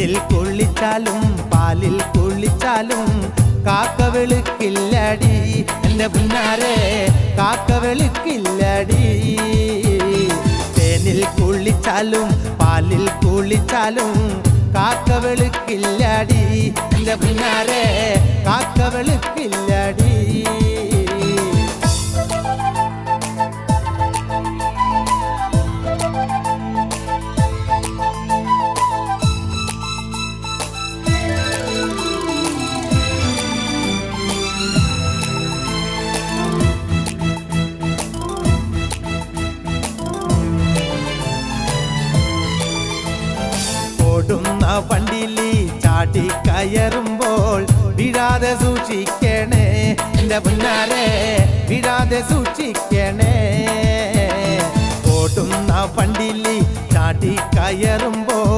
തേനിൽ കുളിച്ചാലും പാലിൽ കുളിച്ചാലും കാക്ക വെളുക്കില്ലടി എന്റെ പുന്നാരെ കാക്ക വെളുക്കില്ലടി തേനിൽ കുളിച്ചാലും പാലിൽ കുളിച്ചാലും കാക്ക വെളുക്കില്ലടി എന്റെ പുന്നാരെ കാക്ക വെളുക്കില്ലടി ഓടുന്ന വണ്ടിയില് ചാടി കയറുമ്പോൾ വീഴാതെ സൂക്ഷിക്കണേ എന്റെ പുന്നാരെ വീഴാതെ സൂക്ഷിക്കണേ ഓടുന്ന വണ്ടിയില് ചാടി കയറുമ്പോൾ